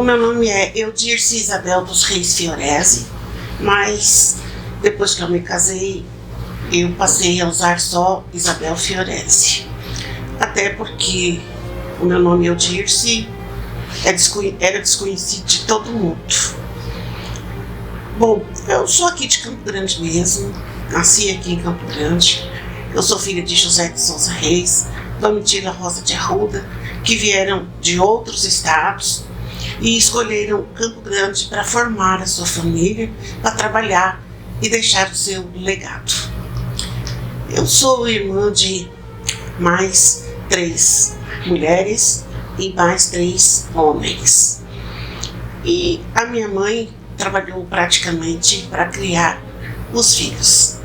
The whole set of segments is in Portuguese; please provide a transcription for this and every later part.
O meu nome é Eudirce Isabel dos Reis Fiorese, mas depois que eu me casei, eu passei a usar só Isabel Fiorese. Até porque o meu nome Eudirce era desconhecido de todo mundo. Bom, eu sou aqui de Campo Grande mesmo, nasci aqui em Campo Grande. Eu sou filha de José de Souza Reis, Domitila Rosa de Arruda, que vieram de outros estados e escolheram Campo Grande para formar a sua família, para trabalhar e deixar o seu legado. Eu sou irmã de mais 3 mulheres e mais 3 homens. E a minha mãe trabalhou praticamente para criar os filhos.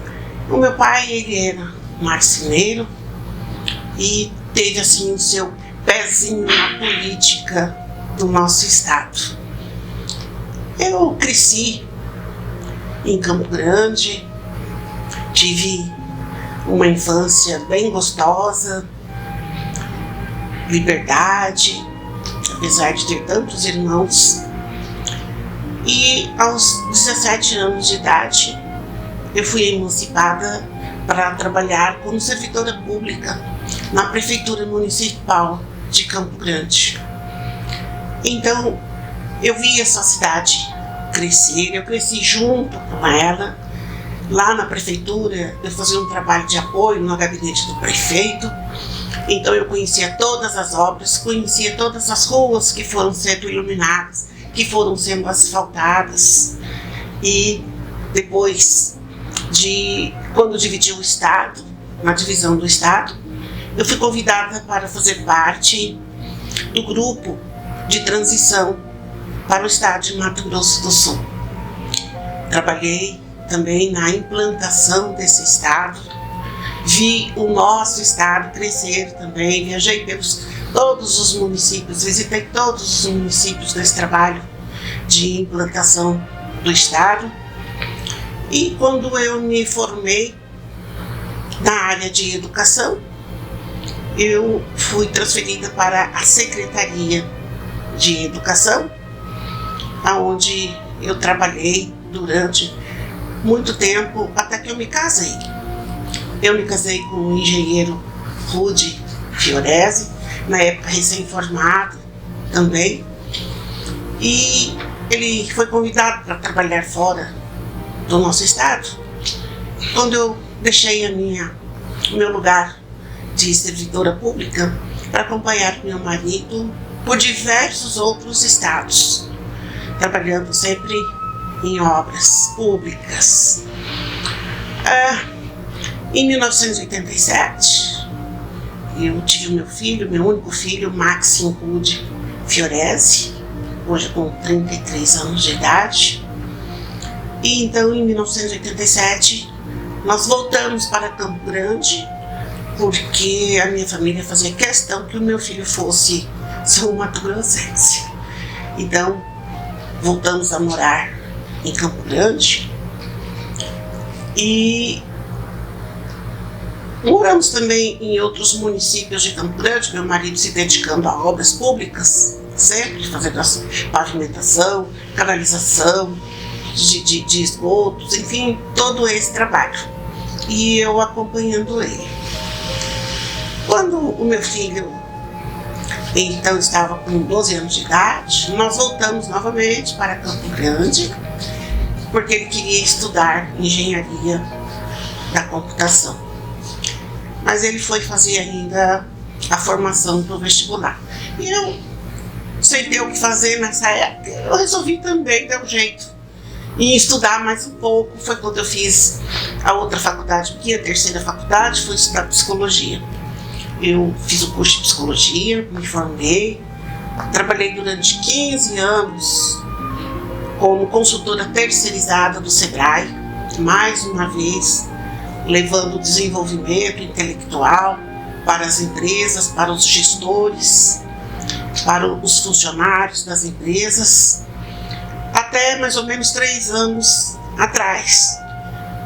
O meu pai, ele era marceneiro e teve assim o seu pezinho na política do nosso estado. Eu cresci em Campo Grande, tive uma infância bem gostosa, liberdade, apesar de ter tantos irmãos. E aos 17 anos de idade, eu fui emancipada para trabalhar como servidora pública na Prefeitura Municipal de Campo Grande. Então, eu vi essa cidade crescer, eu cresci junto com ela. Lá na prefeitura, eu fazia um trabalho de apoio no gabinete do prefeito. Então, eu conhecia todas as obras, conhecia todas as ruas que foram sendo iluminadas, que foram sendo asfaltadas. E depois quando dividi o estado, na divisão do estado, eu fui convidada para fazer parte do grupo de transição para o estado de Mato Grosso do Sul. Trabalhei também na implantação desse estado, vi o nosso estado crescer também, viajei pelos todos os municípios, visitei todos os municípios nesse trabalho de implantação do estado. E quando eu me formei na área de educação, eu fui transferida para a Secretaria de Educação, onde eu trabalhei durante muito tempo, até que eu me casei. Eu me casei com o engenheiro Rude Fiorese, na época recém-formado também, e ele foi convidado para trabalhar fora do nosso estado. Quando eu deixei o meu lugar de servidora pública para acompanhar meu marido por diversos outros estados, trabalhando sempre em obras públicas. Em 1987, eu tive meu único filho, Maxim Rude Fiorese, hoje com 33 anos de idade. E então, em 1987, nós voltamos para Campo Grande, porque a minha família fazia questão que o meu filho fosse sul-mato-grossense. Então, voltamos a morar em Campo Grande e moramos também em outros municípios de Campo Grande, meu marido se dedicando a obras públicas, sempre fazendo pavimentação, canalização, de esgotos, enfim, todo esse trabalho. E eu acompanhando ele. Quando o meu filho então estava com 12 anos de idade, nós voltamos novamente para Campo Grande, porque ele queria estudar engenharia da computação. Mas ele foi fazer ainda a formação do vestibular. E eu, sem ter o que fazer nessa época, eu resolvi também dar um jeito em estudar mais um pouco. Foi quando eu fiz a outra faculdade, porque a terceira faculdade foi estudar psicologia. Eu fiz o curso de psicologia, me formei, trabalhei durante 15 anos como consultora terceirizada do Sebrae, mais uma vez levando o desenvolvimento intelectual para as empresas, para os gestores, para os funcionários das empresas, até mais ou menos 3 anos atrás,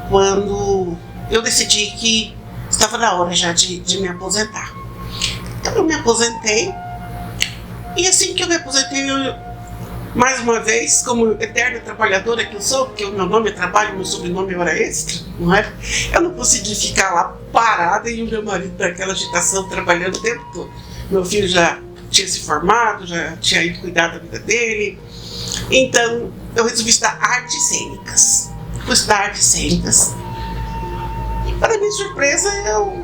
quando eu decidi que estava na hora já de me aposentar. Então eu me aposentei, e assim que eu me aposentei, mais uma vez, como eterna trabalhadora que eu sou, porque o meu nome é trabalho, meu sobrenome é hora extra, não é? Eu não consegui ficar lá parada e o meu marido naquela agitação trabalhando o tempo todo. Meu filho já tinha se formado, já tinha ido cuidar da vida dele. Então, eu resolvi estudar artes cênicas. Fui estudar artes cênicas. E, para minha surpresa, eu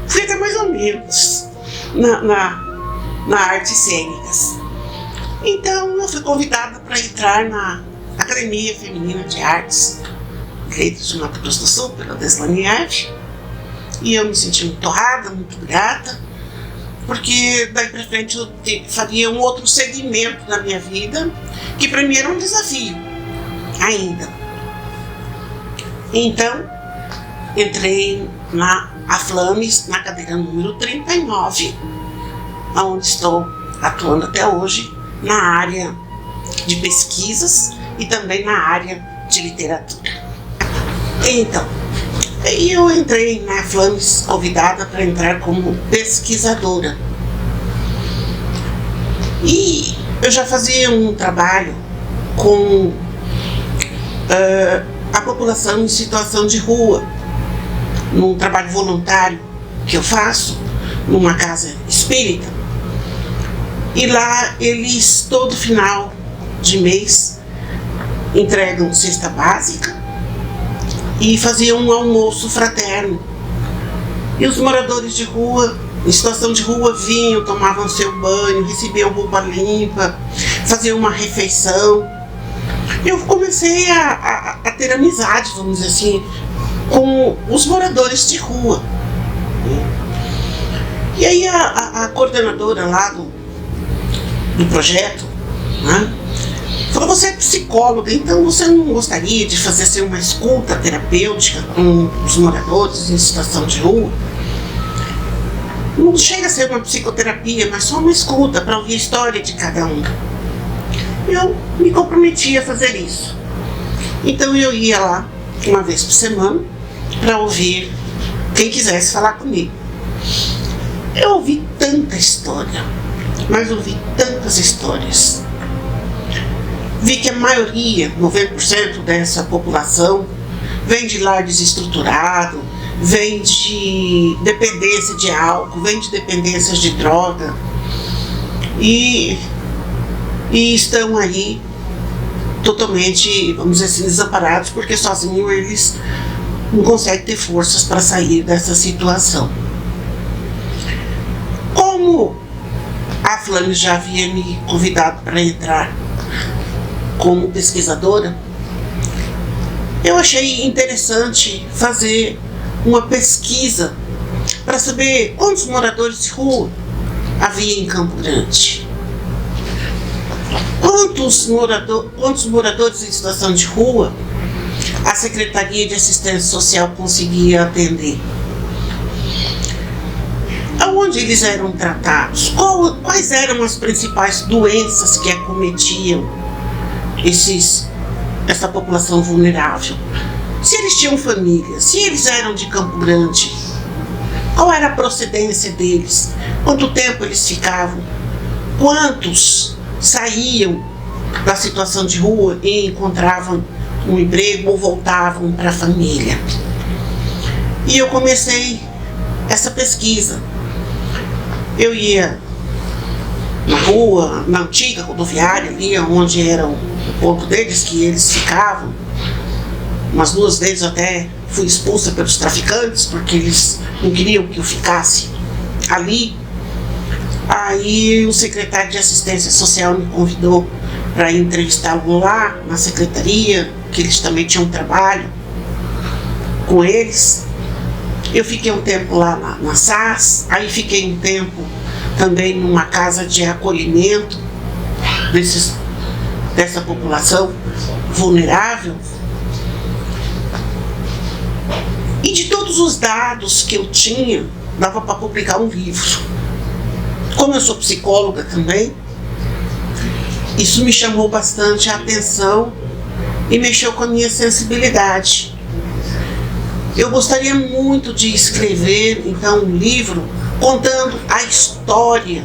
fui até mais ou menos na artes cênicas. Então, eu fui convidada para entrar na Academia Feminina de Artes, feita de Mato Grosso do Sul, pela Deslane Eve. E eu me senti muito honrada, muito grata, porque daí para frente eu faria um outro segmento da minha vida, que para mim era um desafio ainda. Então, entrei na Aflames, na cadeira número 39, onde estou atuando até hoje, na área de pesquisas e também na área de literatura. Então, eu entrei na Aflames convidada para entrar como pesquisadora. E eu já fazia um trabalho com a população em situação de rua, num trabalho voluntário que eu faço numa casa espírita. E lá eles, todo final de mês, entregam cesta básica e faziam um almoço fraterno. E os moradores de rua, em situação de rua, vinham, tomavam seu banho, recebiam roupa limpa, faziam uma refeição. Eu comecei a ter amizade, vamos dizer assim, com os moradores de rua. E aí a coordenadora lá do projeto, né, falou: você é psicóloga, então você não gostaria de fazer assim, uma escuta terapêutica com os moradores em situação de rua? Não chega a ser uma psicoterapia, mas só uma escuta para ouvir a história de cada um. Eu me comprometi a fazer isso. Então eu ia lá uma vez por semana para ouvir quem quisesse falar comigo. Eu ouvi tanta história, mas ouvi tantas histórias. Vi que a maioria, 90% dessa população, vem de lar desestruturado, vem de dependência de álcool, vem de dependências de droga. E estão aí totalmente, vamos dizer assim, desamparados, porque sozinhos eles não conseguem ter forças para sair dessa situação. Como a Aflames já havia me convidado para entrar como pesquisadora, eu achei interessante fazer uma pesquisa para saber quantos moradores de rua havia em Campo Grande. Quantos moradores em situação de rua a Secretaria de Assistência Social conseguia atender? Aonde eles eram tratados? Quais eram as principais doenças que acometiam essa população vulnerável? Se eles tinham família, se eles eram de Campo Grande, qual era a procedência deles? Quanto tempo eles ficavam? Quantos saíam da situação de rua e encontravam um emprego ou voltavam para a família? E eu comecei essa pesquisa. Eu ia na rua, na antiga rodoviária, ali onde era o ponto deles, que eles ficavam. Umas duas vezes até fui expulsa pelos traficantes, porque eles não queriam que eu ficasse ali. Aí o secretário de Assistência Social me convidou para entrevistá-lo lá na secretaria, que eles também tinham trabalho com eles. Eu fiquei um tempo lá na SAS, aí fiquei um tempo também numa casa de acolhimento dessa população vulnerável. E de todos os dados que eu tinha, dava para publicar um livro. Como eu sou psicóloga também, isso me chamou bastante a atenção e mexeu com a minha sensibilidade. Eu gostaria muito de escrever, então, um livro contando a história,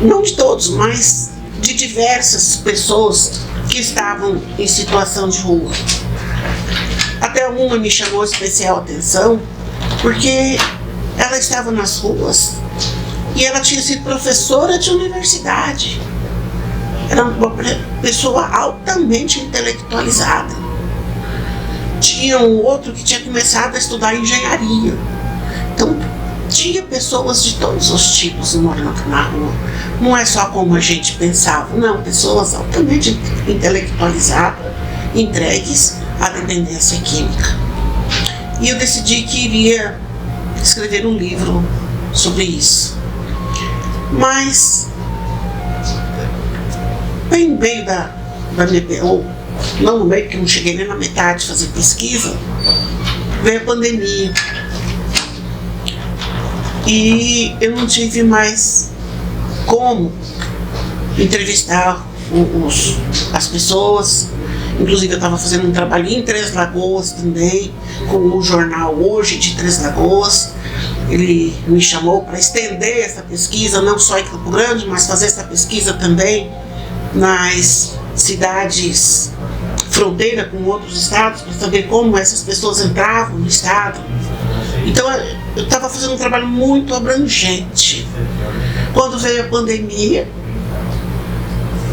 não de todos, mas de diversas pessoas que estavam em situação de rua. Até uma me chamou especial atenção, porque ela estava nas ruas e ela tinha sido professora de universidade. Era uma pessoa altamente intelectualizada. Tinha um outro que tinha começado a estudar engenharia. Então, tinha pessoas de todos os tipos morando na rua. Não é só como a gente pensava, não. Pessoas altamente intelectualizadas, entregues à dependência química. E eu decidi que iria escrever um livro sobre isso. Mas, bem no meio da minha, ou não no meio, porque eu não cheguei nem na metade de fazer pesquisa, veio a pandemia. E eu não tive mais como entrevistar as pessoas. Inclusive eu estava fazendo um trabalhinho em Três Lagoas também, com o jornal Hoje de Três Lagoas. Ele me chamou para estender essa pesquisa, não só em Campo Grande, mas fazer essa pesquisa também nas cidades fronteira com outros estados, para saber como essas pessoas entravam no estado. Então eu estava fazendo um trabalho muito abrangente. Quando veio a pandemia,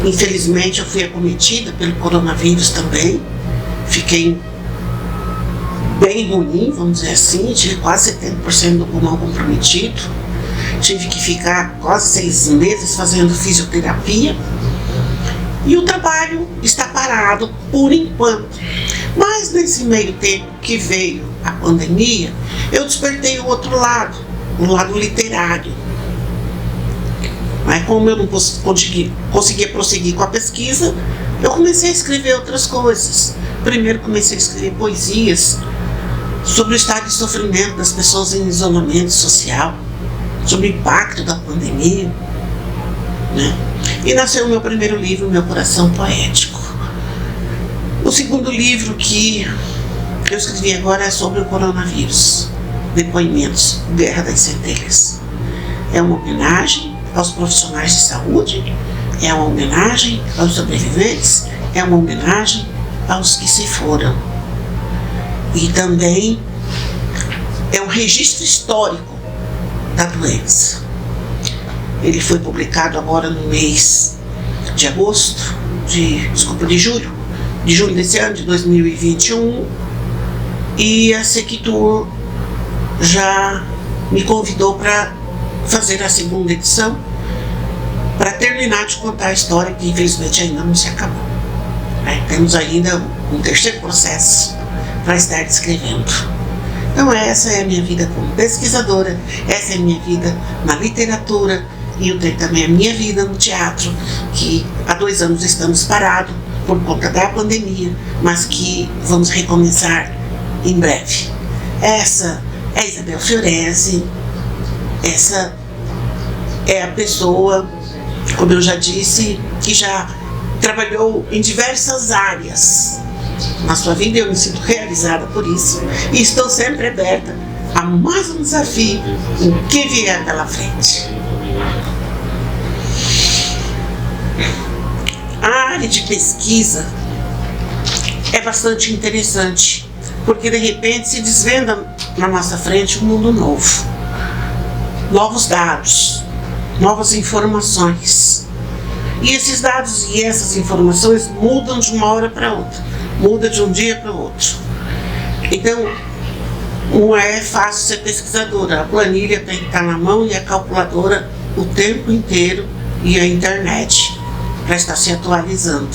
infelizmente eu fui acometida pelo coronavírus também. Fiquei bem ruim, vamos dizer assim, tive quase 70% do pulmão comprometido. Tive que ficar quase 6 meses fazendo fisioterapia. E o trabalho está parado por enquanto. Mas nesse meio tempo que veio a pandemia, eu despertei o outro lado, o lado literário. Mas como eu não conseguia prosseguir com a pesquisa, eu comecei a escrever outras coisas. Primeiro comecei a escrever poesias sobre o estado de sofrimento das pessoas em isolamento social, sobre o impacto da pandemia, né? E nasceu o meu primeiro livro, Meu Coração Poético. O segundo livro que eu escrevi agora é sobre o coronavírus, Depoimentos, Guerra das Centelhas. É uma homenagem aos profissionais de saúde, é uma homenagem aos sobreviventes, é uma homenagem aos que se foram. E também é um registro histórico da doença. Ele foi publicado agora no mês de julho desse ano, de 2021, e a Sequitur já me convidou para fazer a segunda edição, para terminar de contar a história que infelizmente ainda não se acabou. Temos ainda um terceiro processo para estar descrevendo. Então essa é a minha vida como pesquisadora, essa é a minha vida na literatura, e eu tenho também a minha vida no teatro, que há 2 anos estamos parados por conta da pandemia, mas que vamos recomeçar em breve. Essa é a Isabel Fiorese, essa é a pessoa, como eu já disse, que já trabalhou em diversas áreas na sua vida, e eu me sinto realizada por isso, e estou sempre aberta a mais um desafio, o que vier pela frente. A área de pesquisa é bastante interessante, porque de repente se desvenda na nossa frente um mundo novo. Novos dados, novas informações. E esses dados e essas informações mudam de uma hora para outra, muda de um dia para o outro. Então, não é fácil ser pesquisadora. A planilha tem que estar na mão e a calculadora o tempo inteiro, e a internet para estar se atualizando.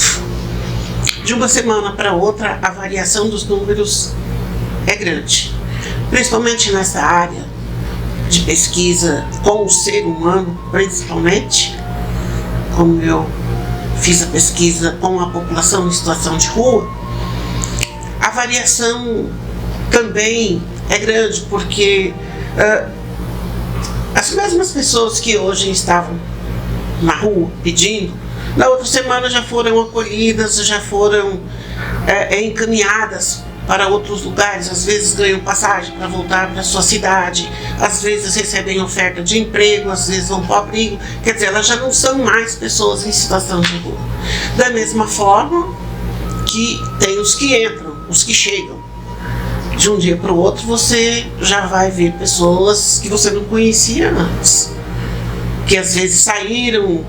De uma semana para outra, a variação dos números é grande, principalmente nessa área de pesquisa com o ser humano, principalmente, como eu fiz a pesquisa com a população em situação de rua. A variação também é grande, porque as mesmas pessoas que hoje estavam na rua pedindo, na outra semana já foram acolhidas, já foram encaminhadas para outros lugares, às vezes ganham passagem para voltar para a sua cidade, às vezes recebem oferta de emprego, às vezes vão para o abrigo. Quer dizer, elas já não são mais pessoas em situação de rua. Da mesma forma que tem os que entram, os que chegam. De um dia para o outro você já vai ver pessoas que você não conhecia antes, que às vezes saíram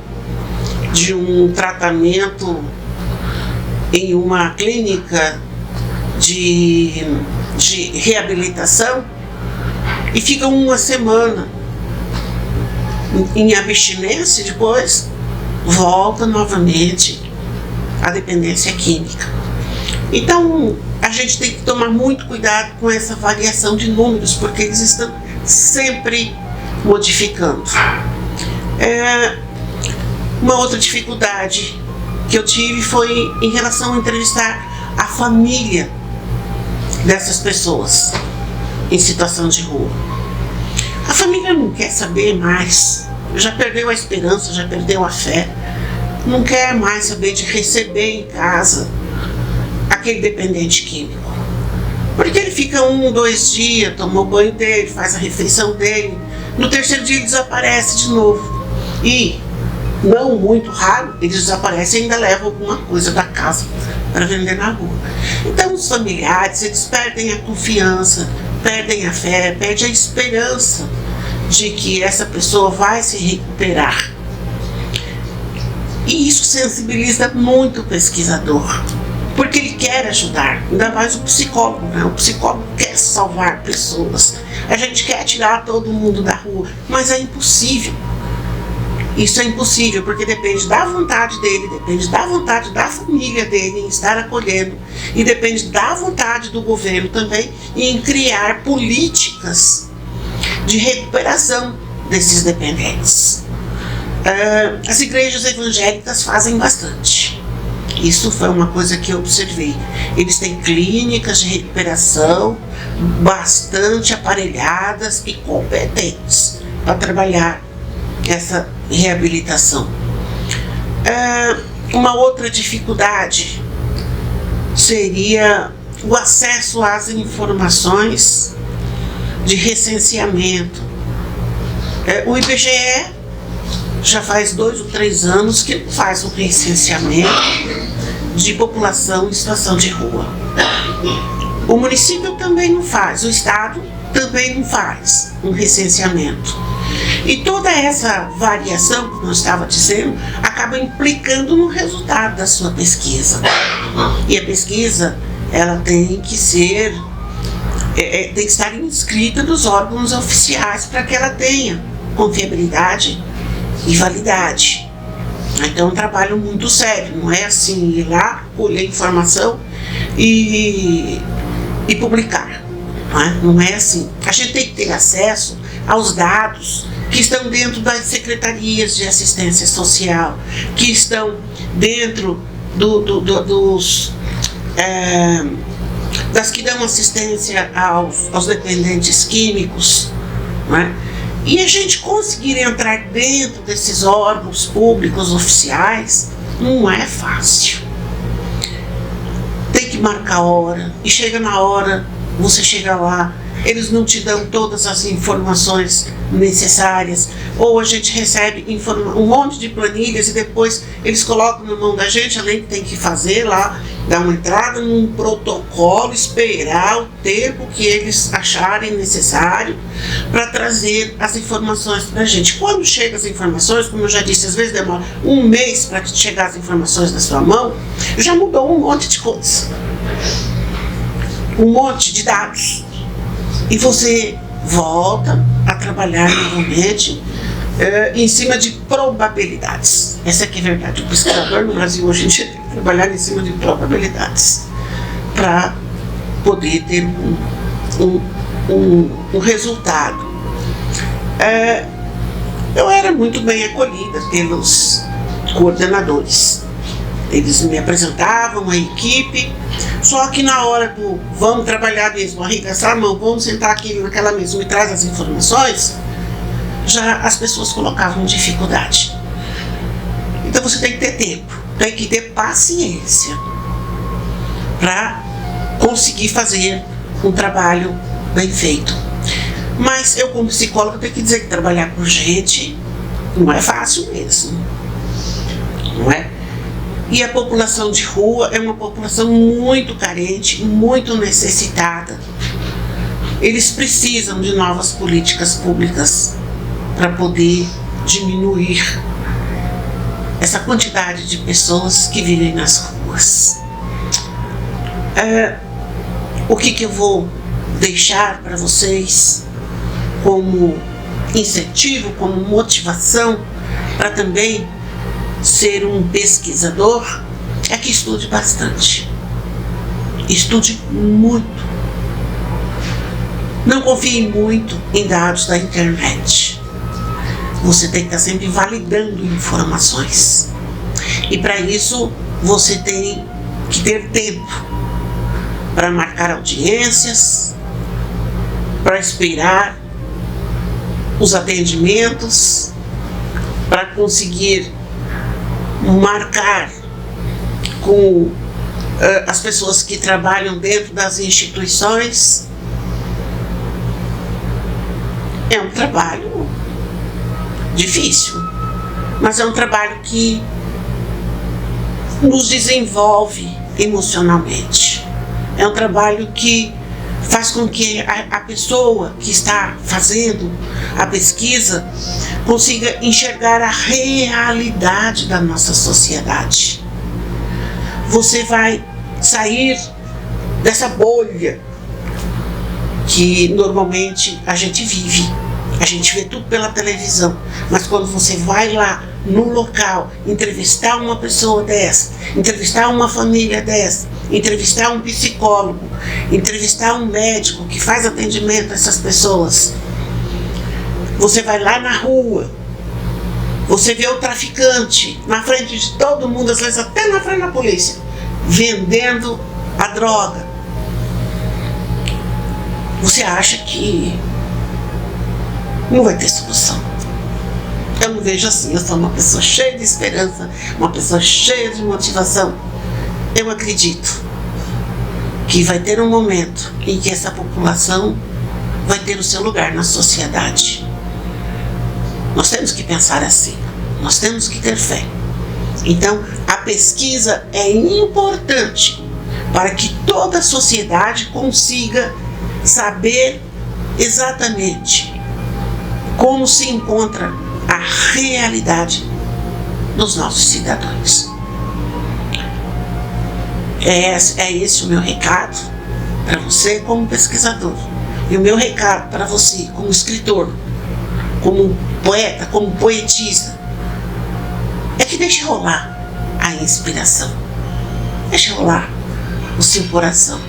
de um tratamento em uma clínica de reabilitação e ficam uma semana em abstinência, depois volta novamente à dependência química. Então a gente tem que tomar muito cuidado com essa variação de números, porque eles estão sempre modificando. Uma outra dificuldade que eu tive foi em relação a entrevistar a família dessas pessoas em situação de rua. A família não quer saber mais, já perdeu a esperança, já perdeu a fé, não quer mais saber de receber em casa aquele dependente químico. Porque ele fica 1, 2 dias, toma o banho dele, faz a refeição dele, no terceiro dia ele desaparece de novo. E, não muito raro, ele desaparece e ainda leva alguma coisa da casa para vender na rua. Então os familiares, eles perdem a confiança, perdem a fé, perdem a esperança de que essa pessoa vai se recuperar. E isso sensibiliza muito o pesquisador, porque ele quer ajudar, ainda mais o psicólogo, né? O psicólogo quer salvar pessoas, a gente quer tirar todo mundo da rua, mas é impossível. Isso é impossível, porque depende da vontade dele, depende da vontade da família dele em estar acolhendo, e depende da vontade do governo também em criar políticas de recuperação desses dependentes. As igrejas evangélicas fazem bastante. Isso foi uma coisa que eu observei. Eles têm clínicas de recuperação bastante aparelhadas e competentes para trabalhar essa reabilitação. Uma outra dificuldade seria o acesso às informações de recenseamento. O IBGE já faz 2 ou 3 anos que não faz um recenseamento de população em situação de rua. O município também não faz, o estado também não faz um recenseamento. E toda essa variação que eu estava dizendo acaba implicando no resultado da sua pesquisa. E a pesquisa, ela tem que ser, tem que estar inscrita nos órgãos oficiais para que ela tenha confiabilidade e validade. Então é um trabalho muito sério, não é assim ir lá, colher informação e publicar. Não é assim. A gente tem que ter acesso aos dados que estão dentro das secretarias de assistência social, que estão dentro das que dão assistência aos dependentes químicos, não é? E a gente conseguir entrar dentro desses órgãos públicos oficiais não é fácil. Tem que marcar hora, e chega na hora, você chega lá, eles não te dão todas as informações necessárias, ou a gente recebe um monte de planilhas e depois eles colocam na mão da gente, além que tem que fazer lá, dar uma entrada num protocolo, esperar o tempo que eles acharem necessário para trazer as informações para a gente. Quando chegam as informações, como eu já disse, às vezes demora 1 mês para chegar as informações na sua mão, já mudou um monte de coisa, um monte de dados. E você volta a trabalhar novamente em cima de probabilidades. Essa aqui é a verdade. O pesquisador no Brasil hoje em dia tem que trabalhar em cima de probabilidades para poder ter um resultado. Eu era muito bem acolhida pelos coordenadores. Eles me apresentavam a equipe, só que na hora do vamos trabalhar mesmo, arregaçar a mão, vamos sentar aqui naquela mesa, me traz as informações, já as pessoas colocavam dificuldade. Então você tem que ter tempo, tem que ter paciência para conseguir fazer um trabalho bem feito. Mas eu, como psicóloga, tenho que dizer que trabalhar com gente não é fácil mesmo, não é? E a população de rua é uma população muito carente, muito necessitada. Eles precisam de novas políticas públicas para poder diminuir essa quantidade de pessoas que vivem nas ruas. O que eu vou deixar para vocês como incentivo, como motivação para também ser um pesquisador é que estude bastante. Estude muito. Não confie muito em dados da internet. Você tem que estar sempre validando informações. E para isso você tem que ter tempo para marcar audiências, para esperar os atendimentos, para conseguir marcar com as pessoas que trabalham dentro das instituições. É um trabalho difícil, mas é um trabalho que nos desenvolve emocionalmente. É um trabalho que faz com que a pessoa que está fazendo a pesquisa consiga enxergar a realidade da nossa sociedade. Você vai sair dessa bolha que normalmente a gente vive. A gente vê tudo pela televisão, mas quando você vai lá no local, entrevistar uma pessoa dessa, entrevistar uma família dessa, entrevistar um psicólogo, entrevistar um médico que faz atendimento a essas pessoas, você vai lá na rua, você vê o traficante na frente de todo mundo, às vezes até na frente da polícia, vendendo a droga. Você acha que não vai ter solução. Eu não vejo assim. Eu sou uma pessoa cheia de esperança, uma pessoa cheia de motivação. Eu acredito que vai ter um momento em que essa população vai ter o seu lugar na sociedade. Nós temos que pensar assim. Nós temos que ter fé. Então, a pesquisa é importante para que toda a sociedade consiga saber exatamente como se encontra a realidade dos nossos cidadãos. É esse o meu recado para você como pesquisador. E o meu recado para você como escritor, como poeta, como poetisa, é que deixe rolar a inspiração. Deixe rolar o seu coração.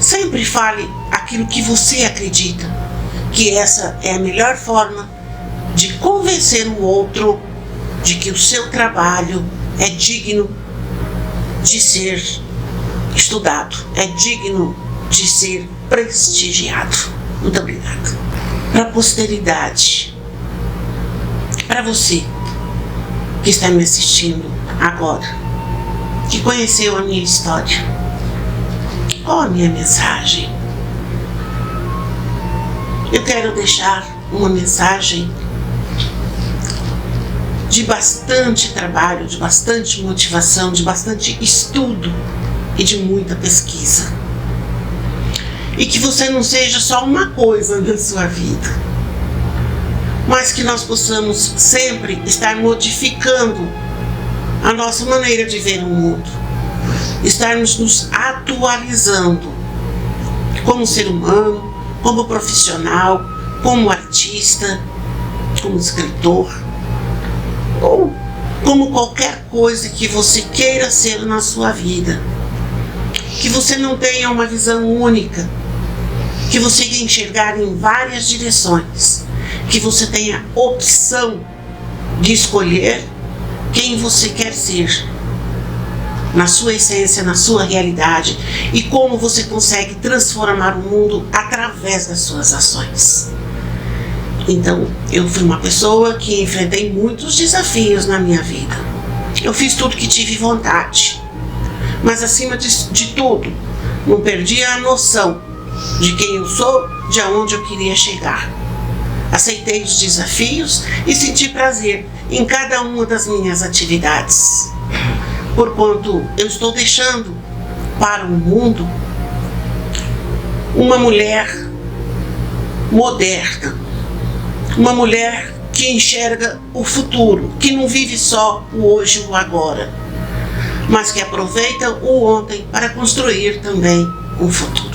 Sempre fale aquilo que você acredita, que essa é a melhor forma de convencer o outro de que o seu trabalho é digno de ser estudado, é digno de ser prestigiado. Muito obrigada. Para a posteridade, para você que está me assistindo agora, que conheceu a minha história, qual a minha mensagem? Eu quero deixar uma mensagem de bastante trabalho, de bastante motivação, de bastante estudo e de muita pesquisa. E que você não seja só uma coisa na sua vida, mas que nós possamos sempre estar modificando a nossa maneira de ver o mundo, estarmos nos atualizando como ser humano, como profissional, como artista, como escritor, ou como qualquer coisa que você queira ser na sua vida. Que você não tenha uma visão única, que você tenha enxergar em várias direções, que você tenha opção de escolher quem você quer ser, na sua essência, na sua realidade, e como você consegue transformar o mundo através das suas ações. Então, eu fui uma pessoa que enfrentei muitos desafios na minha vida. Eu fiz tudo que tive vontade, mas acima de tudo, Não perdi a noção de quem eu sou, de aonde eu queria chegar. Aceitei os desafios e senti prazer em cada uma das minhas atividades. Porquanto eu estou deixando para o mundo uma mulher moderna, uma mulher que enxerga o futuro, que não vive só o hoje e o agora, mas que aproveita o ontem para construir também um futuro.